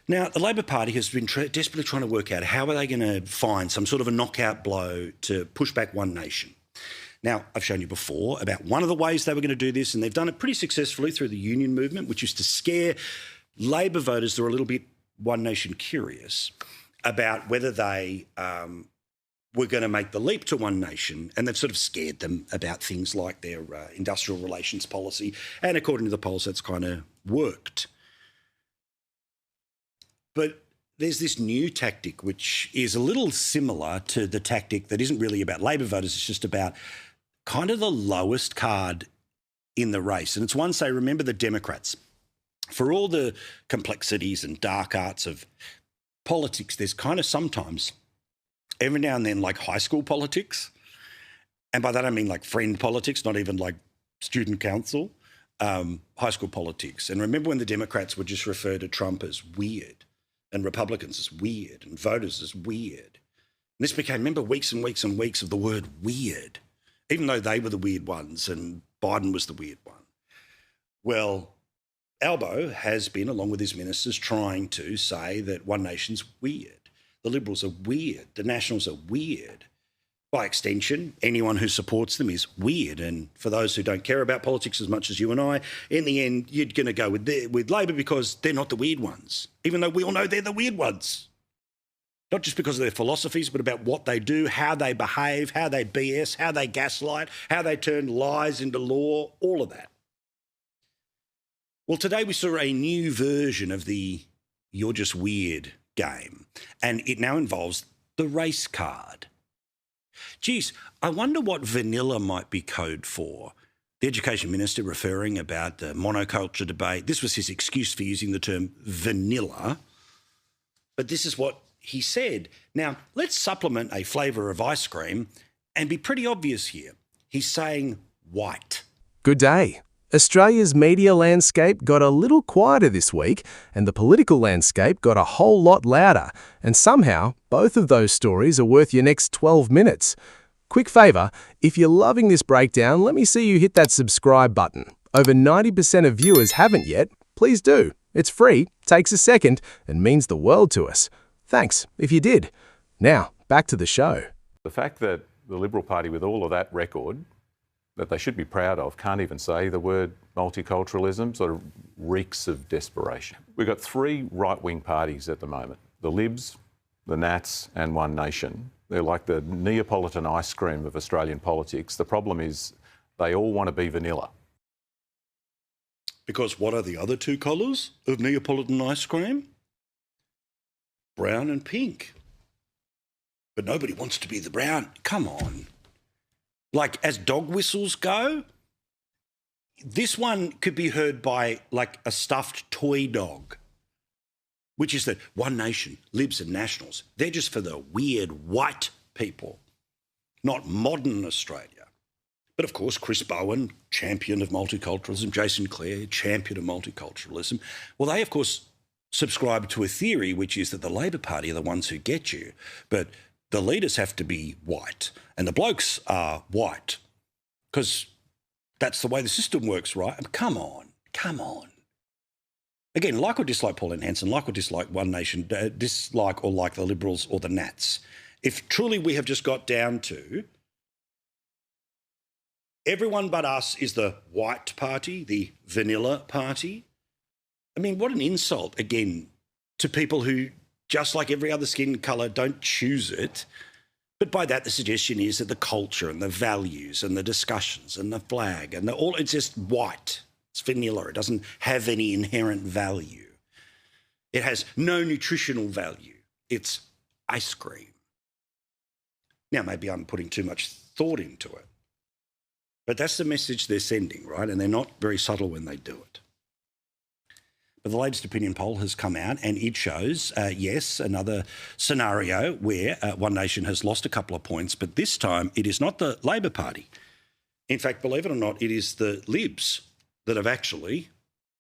Now, the Labor Party has been desperately trying to work out how are they going to find some sort of a knockout blow to push back One Nation. Now, I've shown you before about one of the ways they were going to do this, and they've done it pretty successfully through the union movement, which is to scare Labor voters that are a little bit One Nation curious about whether they were going to make the leap to One Nation, and they've sort of scared them about things like their industrial relations policy, and according to the polls, that's kind of worked. But there's this new tactic which is a little similar to the tactic that isn't really about Labor voters, it's just about kind of the lowest card in the race. And it's one, say, remember the Democrats. For all the complexities and dark arts of politics, there's kind of sometimes, every now and then, like high school politics. And by that I mean like friend politics, not even like student council, high school politics. And remember when the Democrats would just refer to Trump as weird and Republicans as weird and voters as weird. And this became, remember, weeks and weeks and weeks of the word weird, even though they were the weird ones and Biden was the weird one. Well, Albo has been, along with his ministers, trying to say that One Nation's weird. The Liberals are weird. The Nationals are weird. By extension, anyone who supports them is weird. And for those who don't care about politics as much as you and I, in the end, you're going to go with Labor because they're not the weird ones, even though we all know they're the weird ones. Not just because of their philosophies, but about what they do, how they behave, how they BS, how they gaslight, how they turn lies into law, all of that. Well, today we saw a new version of the "you're just weird" game, and it now involves the race card. Geez, I wonder what vanilla might be code for. The Education Minister referring about the monoculture debate. This was his excuse for using the term vanilla, but this is what he said. Now, let's supplement a flavour of ice cream and be pretty obvious here. He's saying white. Good day. Australia's media landscape got a little quieter this week, and the political landscape got a whole lot louder. And somehow, both of those stories are worth your next 12 minutes. Quick favour, if you're loving this breakdown, let me see you hit that subscribe button. Over 90% of viewers haven't yet. Please do. It's free, takes a second, and means the world to us. Thanks, if you did. Now, back to the show. The fact that the Liberal Party, with all of that record, that they should be proud of, can't even say the word multiculturalism, sort of reeks of desperation. We've got three right-wing parties at the moment, the Libs, the Nats and One Nation. They're like the Neapolitan ice cream of Australian politics. The problem is they all want to be vanilla. Because what are the other two colours of Neapolitan ice cream? Brown and pink. But nobody wants to be the brown. Come on. Like, as dog whistles go, this one could be heard by, like, a stuffed toy dog, which is that One Nation, Libs and Nationals, they're just for the weird white people, not modern Australia. But, of course, Chris Bowen, champion of multiculturalism, Jason Clare, champion of multiculturalism, well, they, of course, subscribe to a theory which is that the Labor Party are the ones who get you, but the leaders have to be white and the blokes are white because that's the way the system works, right? I mean, come on. Again, like or dislike Pauline Hanson, like or dislike One Nation, dislike or like the Liberals or the Nats. If truly we have just got down to everyone but us is the white party, the vanilla party, I mean, what an insult, again, to people who, just like every other skin colour, don't choose it. But by that, the suggestion is that the culture and the values and the discussions and the flag and it's just white. It's vanilla. It doesn't have any inherent value. It has no nutritional value. It's ice cream. Now, maybe I'm putting too much thought into it. But that's the message they're sending, right? And they're not very subtle when they do it. But the latest opinion poll has come out and it shows, yes, another scenario where One Nation has lost a couple of points, but this time it is not the Labor Party. In fact, believe it or not, it is the Libs that have actually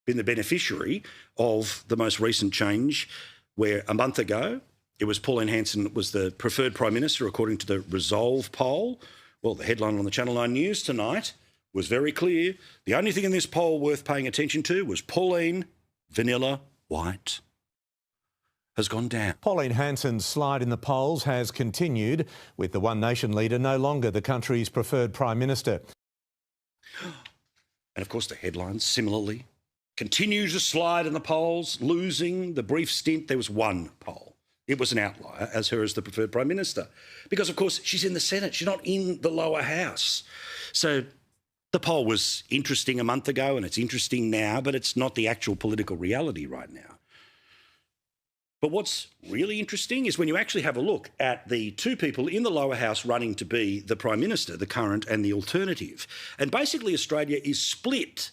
been the beneficiary of the most recent change, where a month ago it was Pauline Hanson that was the preferred Prime Minister according to the Resolve poll. Well, the headline on the Channel 9 News tonight was very clear. The only thing in this poll worth paying attention to was Pauline vanilla white. has gone down. Pauline Hanson's slide in the polls has continued, with the One Nation leader no longer the country's preferred Prime Minister. And of course the headlines similarly continue to slide in the polls, losing the brief stint. There was one poll. It was an outlier as her as the preferred Prime Minister. Because of course she's in the Senate, she's not in the lower house. So the poll was interesting a month ago and it's interesting now, but it's not the actual political reality right now. But what's really interesting is when you actually have a look at the two people in the lower house running to be the Prime Minister, the current and the alternative. And basically Australia is split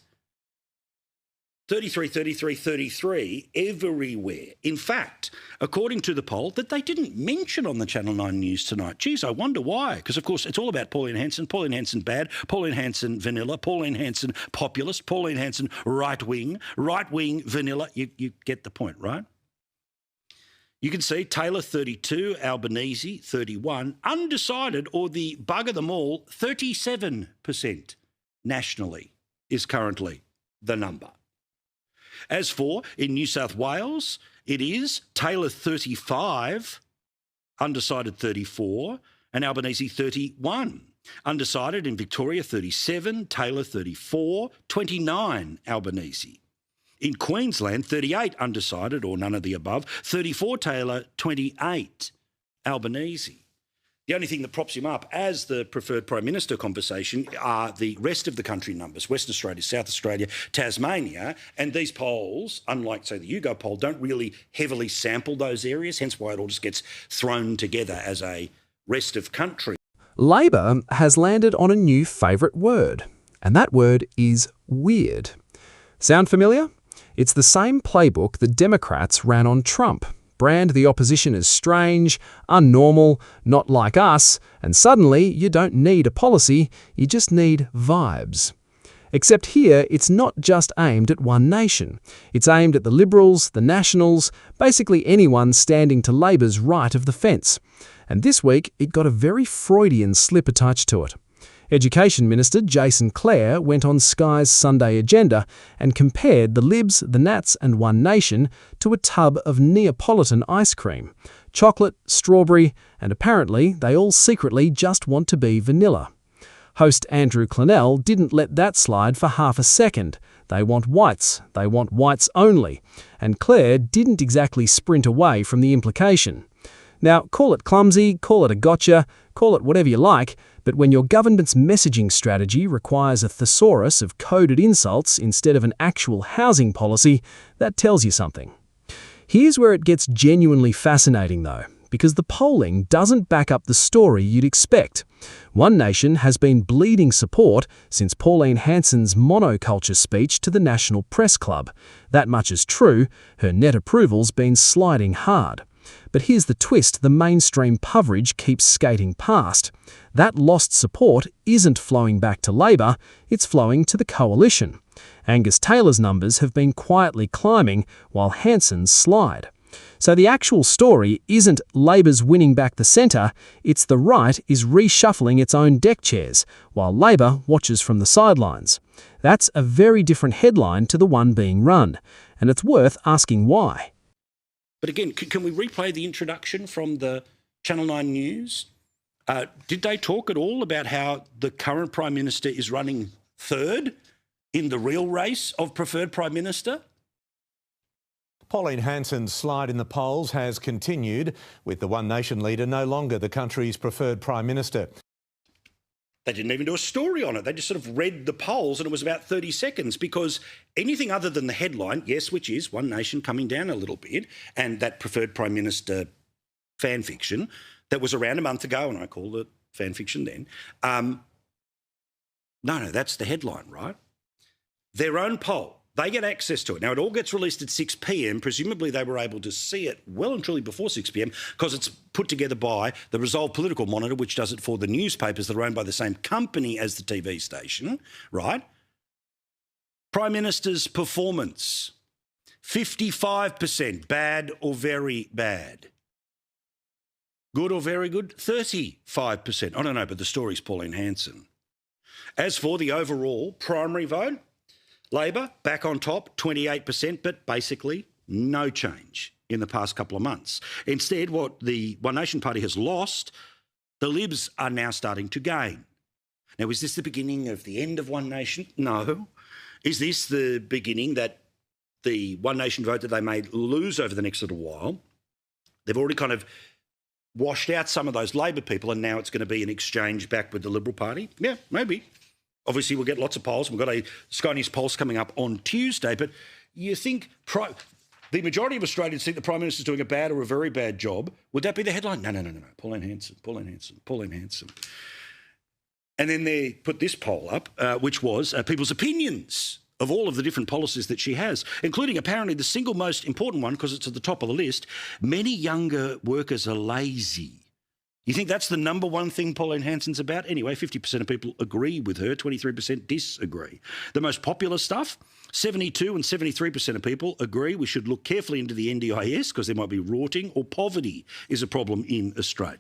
33, 33, 33 everywhere. In fact, according to the poll that they didn't mention on the Channel 9 News tonight. Geez, I wonder why. Because, of course, it's all about Pauline Hanson bad, Pauline Hanson vanilla, Pauline Hanson populist, Pauline Hanson right-wing vanilla. You get the point, right? You can see Taylor 32, Albanese 31, undecided, or the bug of them all, 37% nationally is currently the number. As for in New South Wales, it is Taylor 35, undecided 34, and Albanese 31. Undecided in Victoria 37, Taylor 34, 29 Albanese. In Queensland, 38 undecided or none of the above, 34 Taylor, 28 Albanese. The only thing that props him up as the preferred Prime Minister conversation are the rest of the country numbers, Western Australia, South Australia, Tasmania, and these polls, unlike, say, the YouGov poll, don't really heavily sample those areas, hence why it all just gets thrown together as a rest of country. Labor has landed on a new favourite word, and that word is weird. Sound familiar? It's the same playbook the Democrats ran on Trump. Brand the opposition as strange, unnormal, not like us, and suddenly you don't need a policy, you just need vibes. Except here, it's not just aimed at one nation. It's aimed at the Liberals, the Nationals, basically anyone standing to Labor's right of the fence. And this week, it got a very Freudian slip attached to it. Education Minister Jason Clare went on Sky's Sunday Agenda and compared the Libs, the Nats and One Nation to a tub of Neapolitan ice cream. Chocolate, strawberry, and apparently they all secretly just want to be vanilla. Host Andrew Clennell didn't let that slide for half a second. They want whites only. And Clare didn't exactly sprint away from the implication. Now, call it clumsy, call it a gotcha, call it whatever you like, but when your government's messaging strategy requires a thesaurus of coded insults instead of an actual housing policy, that tells you something. Here's where it gets genuinely fascinating though, because the polling doesn't back up the story you'd expect. One Nation has been bleeding support since Pauline Hanson's monoculture speech to the National Press Club. That much is true, her net approval's been sliding hard. But here's the twist the mainstream coverage keeps skating past. That lost support isn't flowing back to Labor, it's flowing to the coalition. Angus Taylor's numbers have been quietly climbing while Hanson's slide. So the actual story isn't Labor's winning back the centre, it's the right is reshuffling its own deck chairs, while Labor watches from the sidelines. That's a very different headline to the one being run, and it's worth asking why. But again, can we replay the introduction from the Channel 9 News? Did they talk at all about how the current Prime Minister is running third in the real race of preferred Prime Minister? Pauline Hanson's slide in the polls has continued, with the One Nation leader no longer the country's preferred Prime Minister. They didn't even do a story on it. They just sort of read the polls and it was about 30 seconds because anything other than the headline, yes, which is One Nation coming down a little bit, and that preferred Prime Minister fan fiction that was around a month ago, and I called it fan fiction then. No, that's the headline, right? Their own poll. They get access to it. Now, it all gets released at 6 p.m. Presumably, they were able to see it well and truly before 6 p.m. because it's put together by the Resolve Political Monitor, which does it for the newspapers that are owned by the same company as the TV station, right? Prime Minister's performance, 55% bad or very bad. Good or very good, 35%. I don't know, but the story's Pauline Hanson. As for the overall primary vote, Labor back on top, 28%, but basically no change. in the past couple of months. Instead, what the One Nation Party has lost, the Libs are now starting to gain. Now, is this the beginning of the end of One Nation? No. Is this the beginning that the One Nation vote that they may lose over the next little while, they've already kind of washed out some of those Labor people and now it's going to be an exchange back with the Liberal Party? Yeah, maybe. Obviously, we'll get lots of polls. We've got a Sky News pulse coming up on Tuesday, but you think the majority of Australians think the Prime Minister's doing a bad or a very bad job. Would that be the headline? No. Pauline Hanson. And then they put this poll up, which was people's opinions of all of the different policies that she has, including apparently the single most important one, because it's at the top of the list, many younger workers are lazy. You think that's the number one thing Pauline Hanson's about? Anyway, 50% of people agree with her, 23% disagree. The most popular stuff, 72 and 73% of people agree we should look carefully into the NDIS because there might be rorting or poverty is a problem in Australia.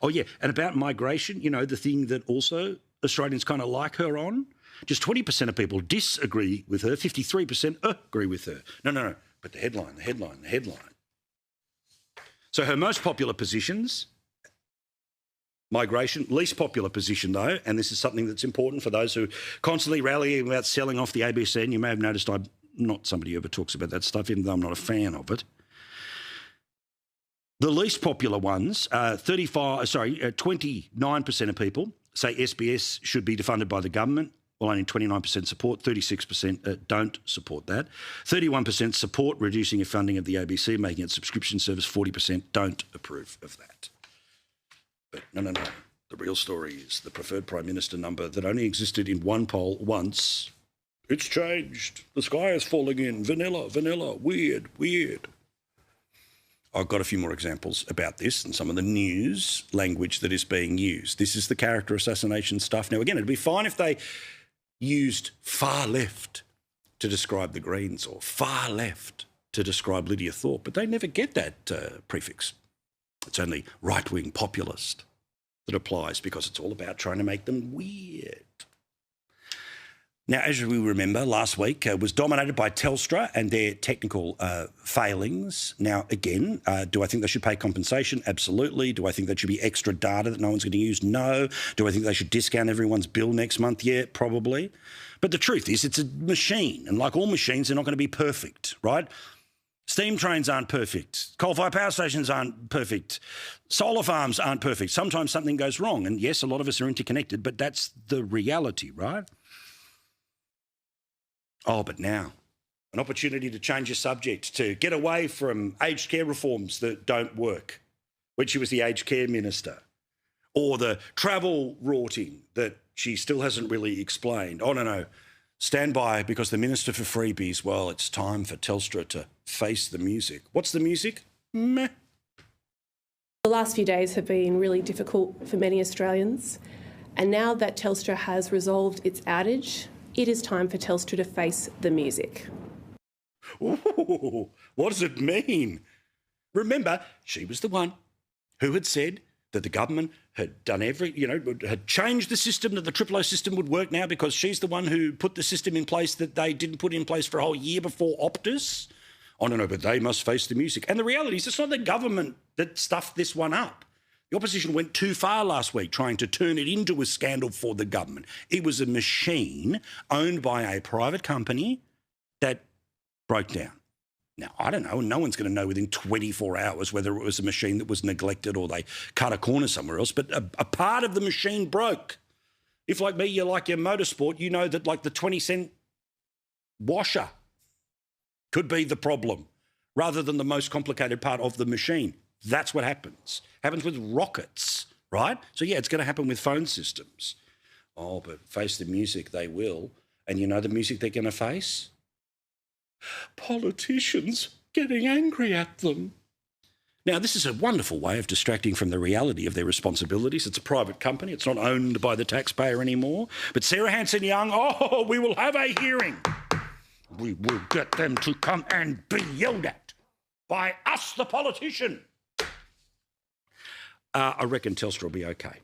Oh, yeah, and about migration, you know, the thing that also Australians kind of like her on, just 20% of people disagree with her, 53% agree with her. No, but the headline. So her most popular positions, migration, least popular position though, and this is something that's important for those who constantly rallying about selling off the ABC, and you may have noticed I'm not somebody who ever talks about that stuff, even though I'm not a fan of it. The least popular ones, 29% of people say SBS should be defunded by the government. Well, only 29% support, 36% don't support that. 31% support reducing the funding of the ABC, making it a subscription service. 40% don't approve of that. But no. The real story is the preferred Prime Minister number that only existed in one poll once. It's changed. The sky is falling in. Vanilla, weird. I've got a few more examples about this and some of the news language that is being used. This is the character assassination stuff. Now, again, it'd be fine if they used far left to describe the Greens or far left to describe Lydia Thorpe, but they never get that prefix. It's only right-wing populist that applies because it's all about trying to make them weird. Now, as we remember, last week was dominated by Telstra and their technical failings. Now, again, do I think they should pay compensation? Absolutely. Do I think there should be extra data that no one's going to use? No. Do I think they should discount everyone's bill next month? Yeah, probably. But the truth is it's a machine, and like all machines, they're not going to be perfect, right? Steam trains aren't perfect. Coal-fired power stations aren't perfect. Solar farms aren't perfect. Sometimes something goes wrong, and yes, a lot of us are interconnected, but that's the reality, right? Oh, but now, an opportunity to change your subject, to get away from aged care reforms that don't work, when she was the aged care minister, or the travel rorting that she still hasn't really explained. Oh, no. Stand by, because the Minister for Freebies, well, it's time for Telstra to face the music. What's the music? Meh. The last few days have been really difficult for many Australians, and now that Telstra has resolved its outage, it is time for Telstra to face the music. Ooh, what does it mean? Remember, she was the one who had said that the government had done had changed the system, that the Triple O system would work now because she's the one who put the system in place that they didn't put in place for a whole year before Optus. Oh, no, but they must face the music. And the reality is it's not the government that stuffed this one up. The opposition went too far last week trying to turn it into a scandal for the government. It was a machine owned by a private company that broke down. Now, I don't know. No one's going to know within 24 hours whether it was a machine that was neglected or they cut a corner somewhere else, but a part of the machine broke. If, like me, you like your motorsport, you know that like the 20-cent washer could be the problem rather than the most complicated part of the machine. That's what happens. Happens with rockets, right? So, yeah, it's going to happen with phone systems. Oh, but face the music, they will. And you know the music they're going to face? Politicians getting angry at them. Now, this is a wonderful way of distracting from the reality of their responsibilities. It's a private company. It's not owned by the taxpayer anymore. But Sarah Hanson-Young, we will have a hearing. We will get them to come and be yelled at by us, the politician. I reckon Telstra will be okay.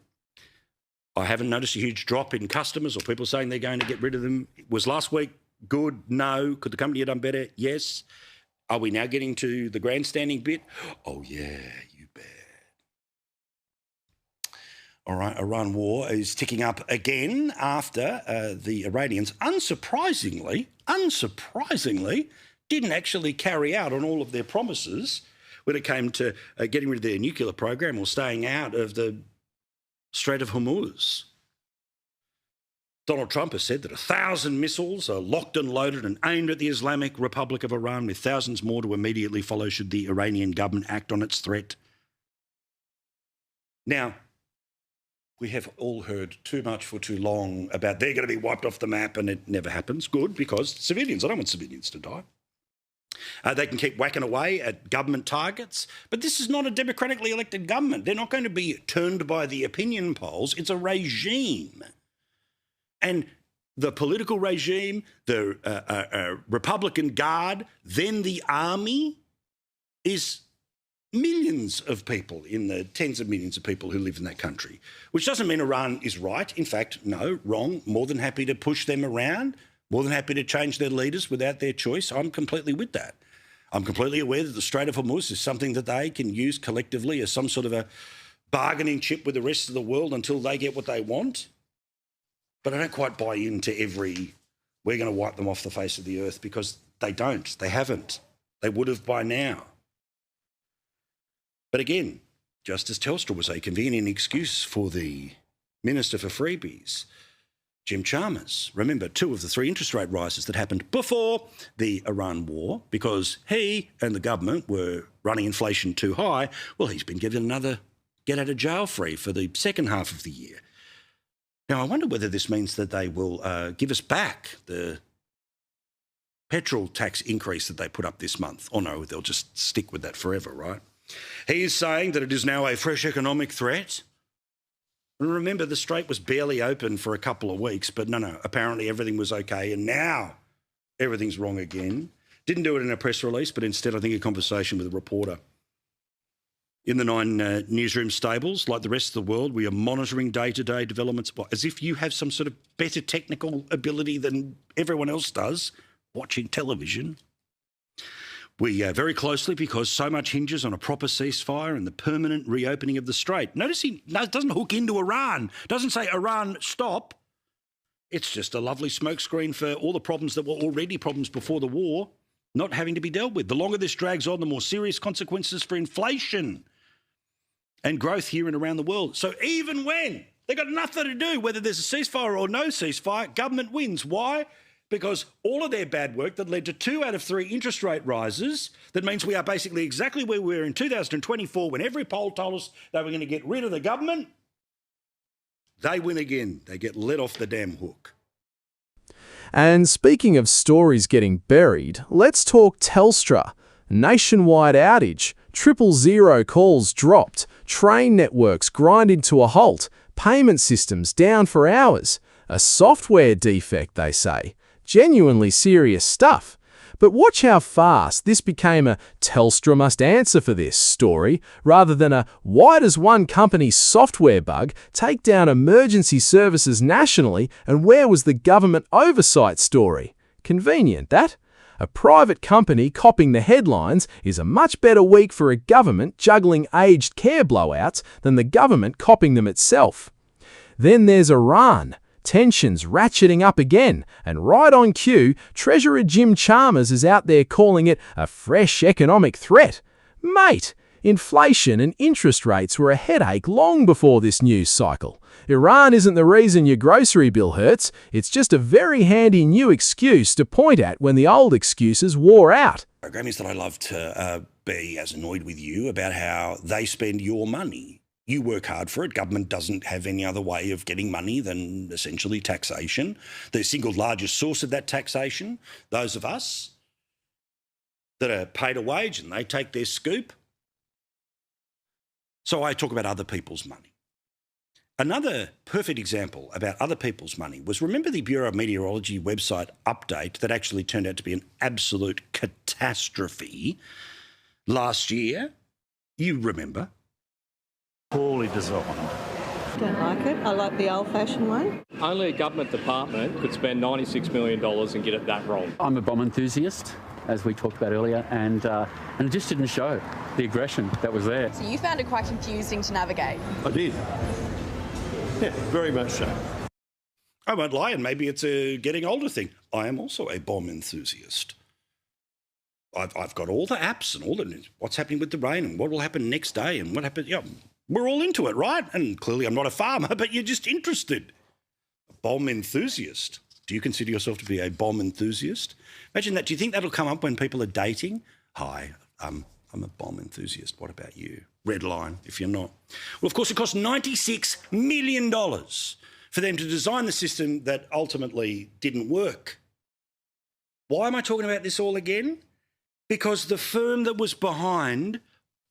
I haven't noticed a huge drop in customers or people saying they're going to get rid of them. Was last week good? No. Could the company have done better? Yes. Are we now getting to the grandstanding bit? Oh, yeah, you bet. All right, Iran war is ticking up again after the Iranians, unsurprisingly, didn't actually carry out on all of their promises when it came to getting rid of their nuclear program or staying out of the Strait of Hormuz. Donald Trump has said that 1,000 missiles are locked and loaded and aimed at the Islamic Republic of Iran, with thousands more to immediately follow should the Iranian government act on its threat. Now, we have all heard too much for too long about they're going to be wiped off the map, and it never happens. Good, because civilians, I don't want civilians to die. They can keep whacking away at government targets, but this is not a democratically elected government. They're not going to be turned by the opinion polls. It's a regime. And the political regime, the Republican Guard, then the army is millions of people in the tens of millions of people who live in that country, which doesn't mean Iran is right. In fact, no, wrong. More than happy to push them around, more than happy to change their leaders without their choice. I'm completely with that. I'm completely aware that the Strait of Hormuz is something that they can use collectively as some sort of a bargaining chip with the rest of the world until they get what they want. But I don't quite buy into we're going to wipe them off the face of the earth, because they don't. They haven't. They would have by now. But again, just as Telstra was a convenient excuse for the Minister for Freebies, Jim Chalmers, remember 2 of the 3 interest rate rises that happened before the Iran war, because he and the government were running inflation too high, well, he's been given another get out of jail free for the second half of the year. Now, I wonder whether this means that they will give us back the petrol tax increase that they put up this month. Oh no, they'll just stick with that forever, right? He is saying that it is now a fresh economic threat. And remember, the Strait was barely open for a couple of weeks, but no, apparently everything was okay, and now everything's wrong again. Didn't do it in a press release, but instead I think a conversation with a reporter. In the 9 newsroom stables, like the rest of the world, we are monitoring day-to-day developments as if you have some sort of better technical ability than everyone else does watching television. We very closely, because so much hinges on a proper ceasefire and the permanent reopening of the Strait. Notice he doesn't hook into Iran, doesn't say Iran, stop. It's just a lovely smokescreen for all the problems that were already problems before the war not having to be dealt with. The longer this drags on, the more serious consequences for inflation and growth here and around the world. So even when they've got nothing to do, whether there's a ceasefire or no ceasefire, government wins. Why? Because all of their bad work that led to 2 out of 3 interest rate rises, that means we are basically exactly where we were in 2024 when every poll told us they were going to get rid of the government. They win again. They get let off the damn hook. And speaking of stories getting buried, let's talk Telstra. Nationwide outage, 000 calls dropped, train networks grinding to a halt, payment systems down for hours. A software defect, they say. Genuinely serious stuff. But watch how fast this became a Telstra must answer for this story, rather than a why does one company's software bug take down emergency services nationally and where was the government oversight story. Convenient, that? A private company copying the headlines is a much better week for a government juggling aged care blowouts than the government copying them itself. Then there's Iran. Tensions ratcheting up again, and right on cue, Treasurer Jim Chalmers is out there calling it a fresh economic threat. Mate, inflation and interest rates were a headache long before this news cycle. Iran isn't the reason your grocery bill hurts, it's just a very handy new excuse to point at when the old excuses wore out. Program is that I love to be as annoyed with you about how they spend your money. You work hard for it. Government doesn't have any other way of getting money than essentially taxation. The single largest source of that taxation, those of us that are paid a wage and they take their scoop. So I talk about other people's money. Another perfect example about other people's money was, remember the Bureau of Meteorology website update that actually turned out to be an absolute catastrophe last year? You remember. Poorly designed. Don't like it. I like the old-fashioned one. Only a government department could spend $96 million and get it that wrong. I'm a bomb enthusiast. as we talked about earlier, and it just didn't show the aggression that was there. So you found it quite confusing to navigate? I did. Yeah, very much so. I won't lie, and maybe it's a getting older thing. I am also a bomb enthusiast. I've got all the apps and all the news. What's happening with the rain and what will happen next day and what happened. Yeah, we're all into it, right? And clearly I'm not a farmer, but you're just interested. A bomb enthusiast. Do you consider yourself to be a bomb enthusiast? Imagine that. Do you think that'll come up when people are dating? Hi, I'm a bomb enthusiast. What about you? Red line if you're not. Well, of course, it cost $96 million for them to design the system that ultimately didn't work. Why am I talking about this all again? Because the firm that was behind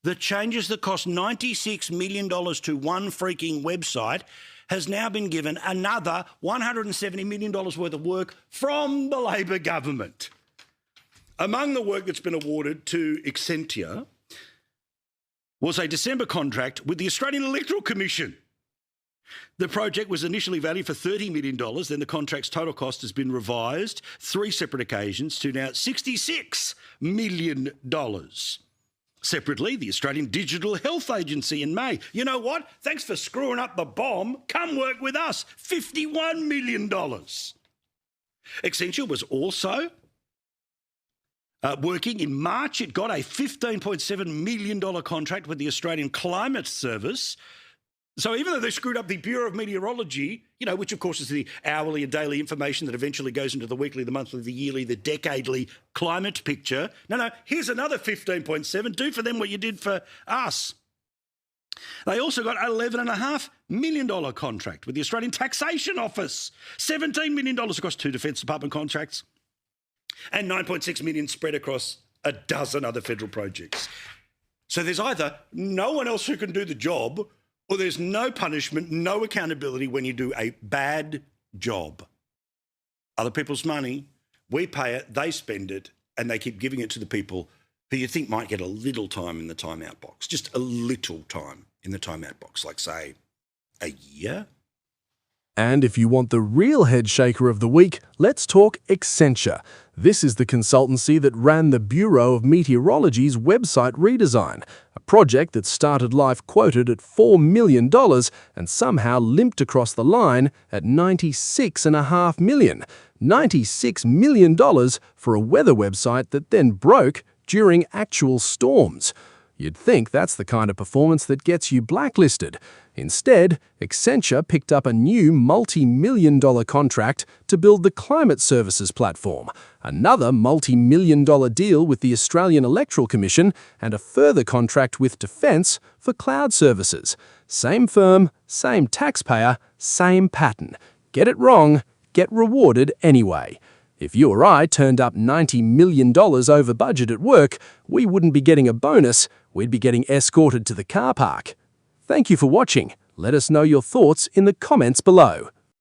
the changes that cost $96 million to one freaking website has now been given another $170 million worth of work from the Labor government. Among the work that's been awarded to Accenture was a December contract with the Australian Electoral Commission. The project was initially valued for $30 million, then the contract's total cost has been revised 3 separate occasions to now $66 million. Separately, the Australian Digital Health Agency in May. You know what? Thanks for screwing up the bomb. Come work with us. $51 million. Accenture was also working in March. It got a $15.7 million contract with the Australian Climate Service. So even though they screwed up the Bureau of Meteorology, which of course is the hourly and daily information that eventually goes into the weekly, the monthly, the yearly, the decadely climate picture. No, here's another 15.7. Do for them what you did for us. They also got an $11.5 million contract with the Australian Taxation Office, $17 million across 2 Defence Department contracts, and $9.6 million spread across a dozen other federal projects. So there's either no one else who can do the job, or there's no punishment, no accountability when you do a bad job. Other people's money, we pay it, they spend it, and they keep giving it to the people who you think might get a little time in the timeout box, just a little time in the timeout box, like, say, a year. And if you want the real head shaker of the week, let's talk Accenture. This is the consultancy that ran the Bureau of Meteorology's website redesign, a project that started life quoted at $4 million and somehow limped across the line at $96.5 million. $96 million for a weather website that then broke during actual storms. You'd think that's the kind of performance that gets you blacklisted. Instead, Accenture picked up a new multi-million-dollar contract to build the Climate Services platform, another multi-million-dollar deal with the Australian Electoral Commission, and a further contract with Defence for cloud services. Same firm, same taxpayer, same pattern. Get it wrong, get rewarded anyway. If you or I turned up $90 million over budget at work, we wouldn't be getting a bonus, we'd be getting escorted to the car park. Thank you for watching. Let us know your thoughts in the comments below.